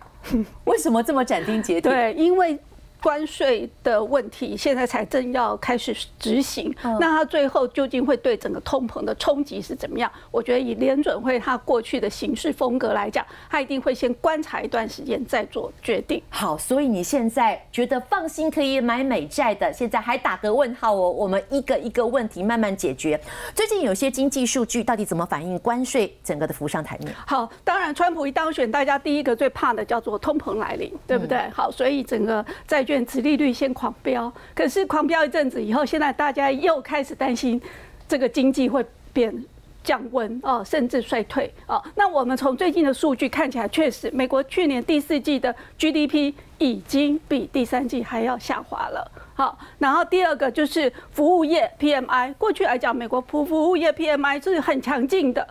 为什么这么斩钉截铁？对，因为关税的问题现在才正要开始执行，那它最后究竟会对整个通膨的冲击是怎么样？我觉得以联准会它过去的行事风格来讲，它一定会先观察一段时间再做决定。好，所以你现在觉得放心可以买美债的，现在还打个问号哦。我们一个一个问题慢慢解决。最近有些经济数据到底怎么反映关税整个的浮上台面？好，当然川普一当选，大家第一个最怕的叫做通膨来临，对不对？好，所以整个债券殖利率先狂飙，可是狂飙一阵子以后，现在大家又开始担心这个经济会变降温哦，甚至衰退哦。那我们从最近的数据看起来，确实美国去年第4季的 GDP 已经比第3季还要下滑了。好，然后第二个就是服务业 PMI， 过去来讲，美国服务业 PMI 是很强劲的。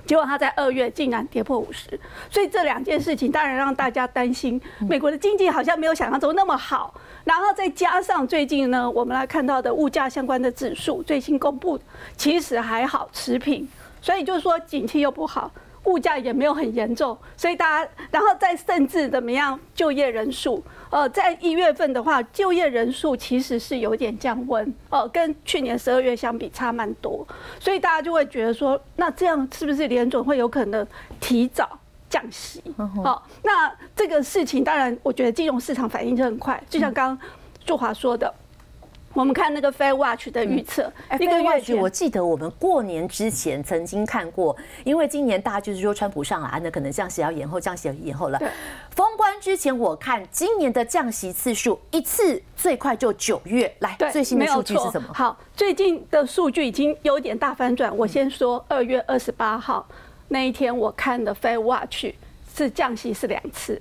结果它在2月竟然跌破50，所以这2件事情当然让大家担心，美国的经济好像没有想象中那么好。然后再加上最近呢，我们来看到的物价相关的指数最新公布，其实还好持平，所以就是说景气又不好，物价也没有很严重，所以大家，然后再甚至怎么样，就业人数，在1月份的话，就业人数其实是有点降温，跟去年12月相比差蛮多，所以大家就会觉得说，那这样是不是联准会有可能提早降息？好，那这个事情当然，我觉得金融市场反应就很快，就像刚刚祝华说的。我们看那个 Fed Watch 的预测，1个月前，我记得我们过年之前曾经看过，因为今年大家就是说川普上来，那可能降息要延后，降息要延后了。封关之前，我看今年的降息次数一次最快就9月。来，最新的数据是什么？好，最近的数据已经有点大反转。我先说2月28号那一天，我看的 Fed Watch 是降息是2次。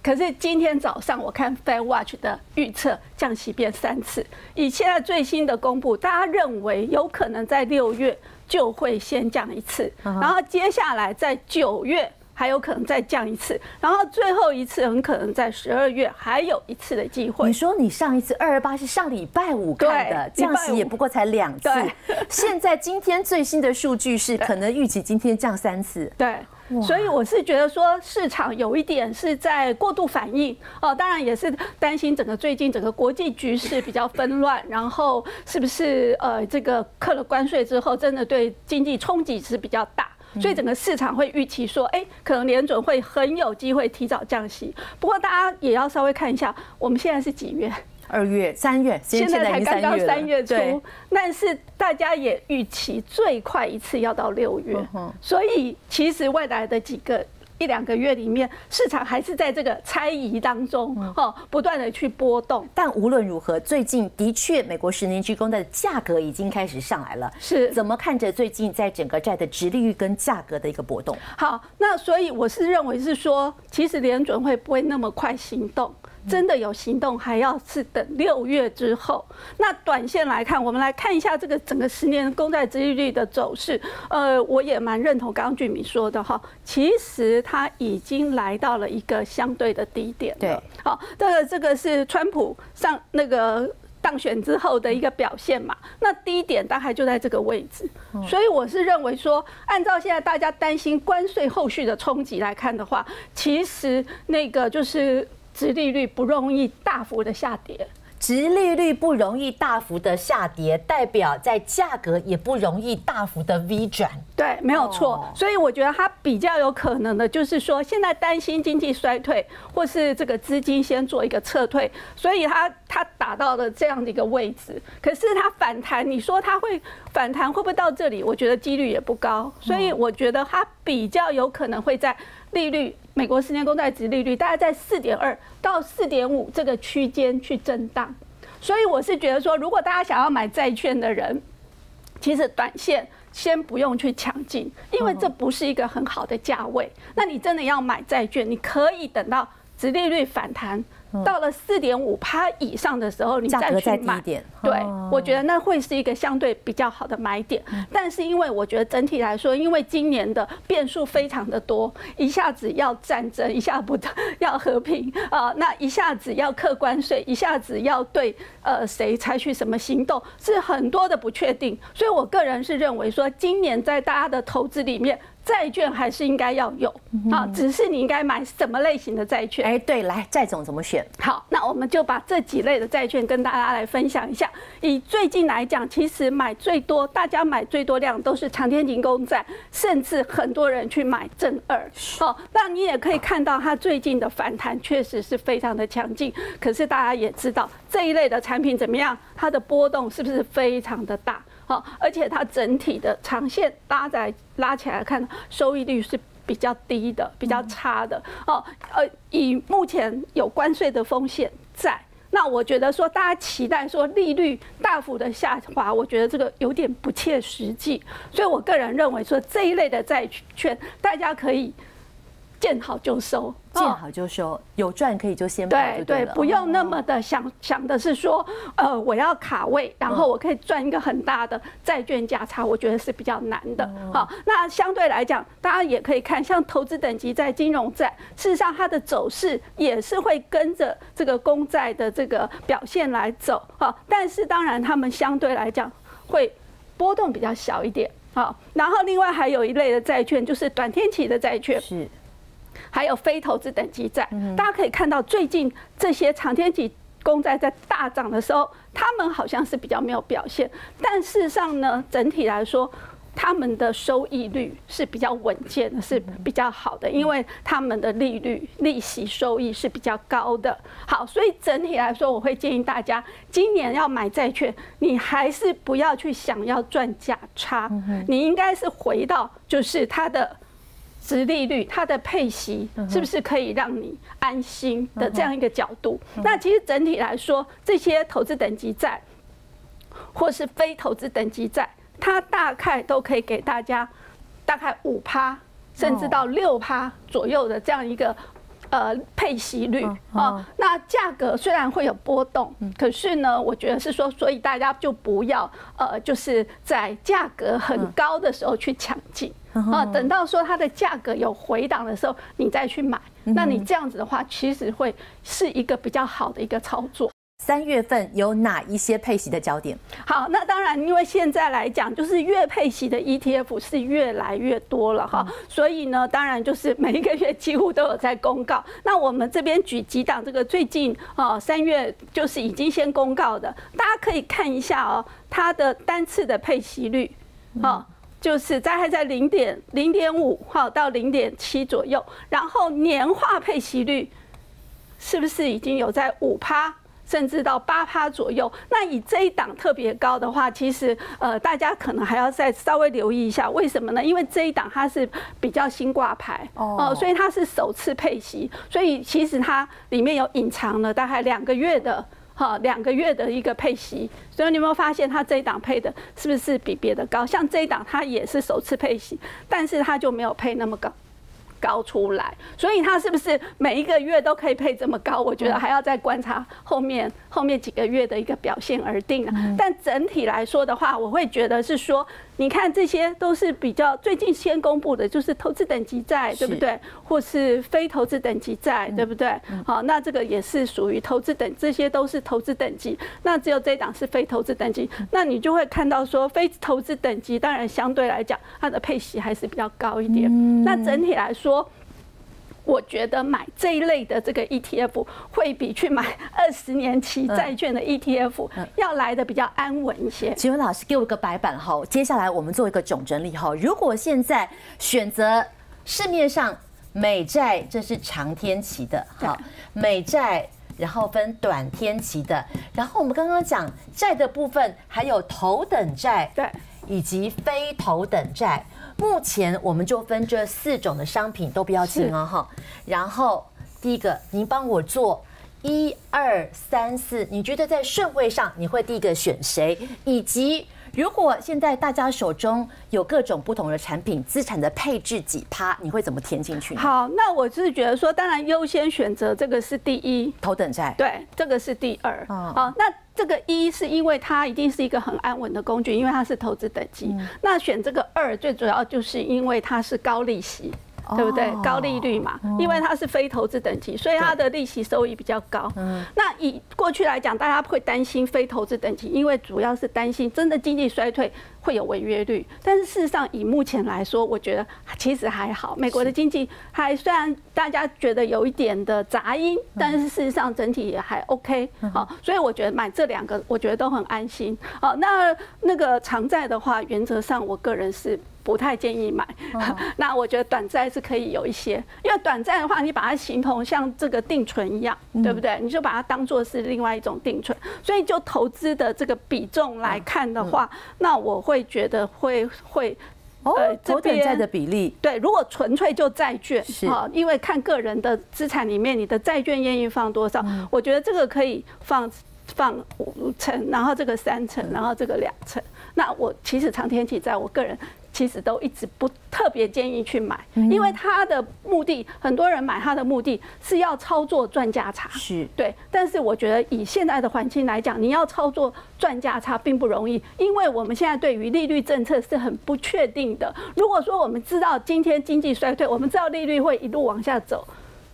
可是今天早上我看 Fed Watch 的预测，降息变3次。以现在最新的公布，大家认为有可能在6月就会先降1次，然后接下来在9月还有可能再降1次，然后最后一次很可能在12月还有1次的机会。你说你上一次228是上礼拜5看的，降息也不过才2次，现在今天最新的数据是可能预期今天降3次。对。所以我是觉得说，市场有一点是在过度反应哦，当然也是担心整个最近整个国际局势比较纷乱，然后是不是这个课了关税之后，真的对经济冲击是比较大，所以整个市场会预期说，可能联准会很有机会提早降息。不过大家也要稍微看一下，我们现在是几月？2月、3月，现在才刚刚3月初，但是大家也预期最快一次要到6月，所以其实未来的1、2个月里面，市场还是在这个猜疑当中，不断的去波动。但无论如何，最近的确美国10年期公债的价格已经开始上来了。是怎么看着最近在整个债的殖利率跟价格的一个波动？好，那所以我是认为是说，其实联准会不会那么快行动。真的有行动，还要是等6月之后。那短线来看，我们来看一下这个整个10年公债殖利率的走势。我也蛮认同刚刚俊敏说的哈，其实它已经来到了一个相对的低点了。对，好，这个是川普上那个当选之后的一个表现嘛，那低点大概就在这个位置，所以我是认为说，按照现在大家担心关税后续的冲击来看的话，其实那个就是殖利率不容易大幅的下跌。殖利率不容易大幅的下跌，代表在价格也不容易大幅的 V 转。对，没有错。所以我觉得它比较有可能的就是说，现在担心经济衰退，或是这个资金先做一个撤退，所以它打到了这样的一个位置。可是它反弹，你说它会反弹会不会到这里？我觉得几率也不高。所以我觉得它比较有可能会在利率。美国10年公债殖利率大概在4.2到4.5这个区间去震荡，所以我是觉得说，如果大家想要买债券的人，其实短线先不用去抢进，因为这不是一个很好的价位。那你真的要买债券，你可以等到殖利率反弹到了4.5%以上的时候，你再去买。对，我觉得那会是一个相对比较好的买点。但是因为我觉得整体来说，因为今年的变数非常的多，一下子要战争，一下不要和平啊，那一下子要课关税，一下子要对谁采取什么行动，是很多的不确定。所以我个人是认为说，今年在大家的投资里面，债券还是应该要有啊，只是你应该买什么类型的债券。哎，对，来，债总怎么选？好，那我们就把这几类的债券跟大家来分享一下。以最近来讲，其实买最多，大家买最多量都是长天期公债，甚至很多人去买正2。好，那你也可以看到它最近的反弹确实是非常的强劲。可是大家也知道这一类的产品怎么样，它的波动是不是非常的大？好，而且它整体的长线拉起来看，收益率是比较低的，比较差的。哦，以目前有关税的风险在，那我觉得说大家期待说利率大幅的下滑，我觉得这个有点不切实际。所以我个人认为说这一类的债券，大家可以见好就收。见好就收，有赚可以就先买就对了。对，不用那么的想的是说，我要卡位，然后我可以赚一个很大的债券价差，我觉得是比较难的。好，那相对来讲，大家也可以看，像投资等级债、金融债，事实上它的走势也是会跟着这个公债的这个表现来走。好，但是当然它们相对来讲会波动比较小一点。好，然后另外还有一类的债券就是短天期的债券。是。还有非投资等级债，大家可以看到最近这些长天期公债在大涨的时候，他们好像是比较没有表现，但事实上呢，整体来说，他们的收益率是比较稳健的，是比较好的，因为他们的利息收益是比较高的。好，所以整体来说，我会建议大家今年要买债券，你还是不要去想要赚价差，你应该是回到就是它的殖利率，它的配息是不是可以让你安心的这样一个角度？那其实整体来说，这些投资等级债或是非投资等级债，它大概都可以给大家大概5%甚至到6%左右的这样一个配息率啊。那价格虽然会有波动，可是呢，我觉得是说，所以大家就不要就是在价格很高的时候去抢进。等到说它的价格有回档的时候，你再去买，那你这样子的话，其实会是一个比较好的一个操作。3月份有哪一些配息的焦点？好，那当然，因为现在来讲，就是月配息的 ETF 是越来越多了哈，所以呢，当然就是每一个月几乎都有在公告。那我们这边举几档这个最近3月就是已经先公告的，大家可以看一下哦，它的单次的配息率，就是大概在0.5到0.7左右，然后年化配息率是不是已经有在5%甚至到8%左右？那以这一档特别高的话，其实大家可能还要再稍微留意一下，为什么呢？因为这一档它是比较新挂牌所以它是首次配息，所以其实它里面有隐藏了大概2个月的一个配息，所以你有没有发现它这一档配的是不是比别的高？像这一档它也是首次配息，但是它就没有配那么高。高出来，所以它是不是每一个月都可以配这么高？我觉得还要再观察后面几个月的一个表现而定啊。但整体来说的话，我会觉得是说，你看这些都是比较最近先公布的，就是投资等级债，对不对？或是非投资等级债，对不对？好，那这个也是属于投资等，这些都是投资等级。那只有这一档是非投资等级，那你就会看到说，非投资等级当然相对来讲，它的配息还是比较高一点。那整体来说，我觉得买这一类的这个 ETF 会比去买20年期债券的 ETF 要来的比较安稳一些。请问老师给我一个白板哈，接下来我们做一个总整理哈。如果现在选择市面上美债，这是长天期的，好，美债。然后分短天期的，然后我们刚刚讲债的部分，还有头等债，对，以及非头等债。目前我们就分这4种的商品，都不要紧哦哈。然后第一个，您帮我做1、2、3、4，你觉得在顺位上你会第一个选谁？以及如果现在大家手中有各种不同的产品，资产的配置几趴，你会怎么填进去？好，那我是觉得说，当然优先选择这个是第一，头等债，对，这个是第2。好，那这个1是因为它一定是一个很安稳的工具，因为它是投资等级。那选这个2，最主要就是因为它是高利息。对不对？高利率嘛，因为它是非投资等级，所以它的利息收益比较高。那以过去来讲，大家会担心非投资等级，因为主要是担心真的经济衰退会有违约率。但是事实上，以目前来说，我觉得其实还好。美国的经济还虽然大家觉得有一点的杂音，但是事实上整体也还 OK。好，所以我觉得买这2个，我觉得都很安心。好，那个长债的话，原则上我个人是不太建议买。那我觉得短债是可以有一些，因为短债的话，你把它形同像这个定存一样，对不对？你就把它当作是另外一种定存。所以就投资的这个比重来看的话，那我会觉得会。头等债的比例，对，如果纯粹就债券，啊，因为看个人的资产里面，你的债券愿意放多少，我觉得这个可以放5成，然后这个3成，然后这个2成。那我其实长天期债，我个人其实都一直不特别建议去买，因为它的目的，很多人买它的目的是要操作赚价差，是对。但是我觉得以现在的环境来讲，你要操作赚价差并不容易，因为我们现在对于利率政策是很不确定的。如果说我们知道今天经济衰退，我们知道利率会一路往下走，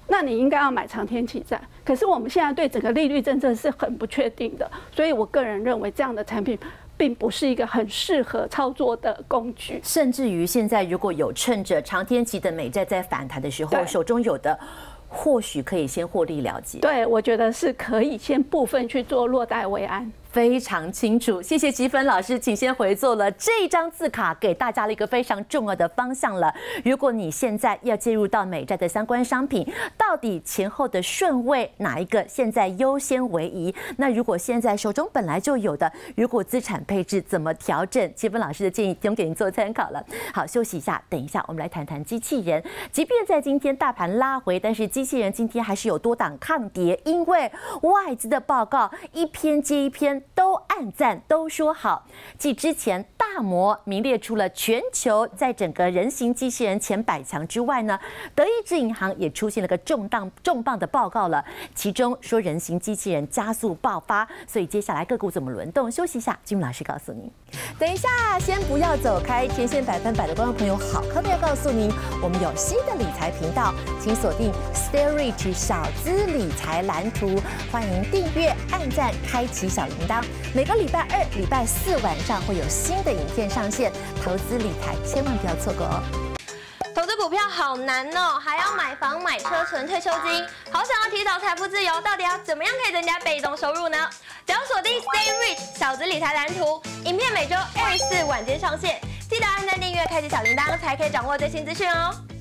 那你应该要买长天期债。可是我们现在对整个利率政策是很不确定的，所以我个人认为这样的产品并不是一个很适合操作的工具。甚至于现在如果有趁着长天期的美债在反弹的时候，手中有的，或许可以先获利了结。对，我觉得是可以先部分去做落袋为安。非常清楚，谢谢积芬老师，请先回做了这张字卡，给大家了一个非常重要的方向了。如果你现在要介入到美债的相关商品，到底前后的顺位哪一个现在优先为宜？那如果现在手中本来就有的，如果资产配置怎么调整？积芬老师的建议提供给您做参考了。好，休息一下，等一下我们来谈谈机器人。即便在今天大盘拉回，但是机器人今天还是有多档抗跌，因为外资的报告一篇接一篇。都按赞，都说好。继之前大摩名列出了全球在整个人形机器人前100强之外呢，德意志银行也出现了个重磅的报告了，其中说人形机器人加速爆发，所以接下来个股怎么轮动？休息一下，金木老师告诉您。等一下，先不要走开，前线100分100的观众朋友，好康的要告诉您，我们有新的理财频道，请锁定 StayRich 小资理财蓝图，欢迎订阅、按赞、开启小铃铛。每个礼拜2、礼拜4晚上会有新的影片上线，投资理财千万不要错过哦。投资股票好难哦，还要买房、买车、存退休金，好想要提早财富自由，到底要怎么样可以增加被动收入呢？只要锁定 Stay Rich 小资理财蓝图，影片每周2、4晚间上线，记得按赞、订阅、开启小铃铛，才可以掌握最新资讯哦。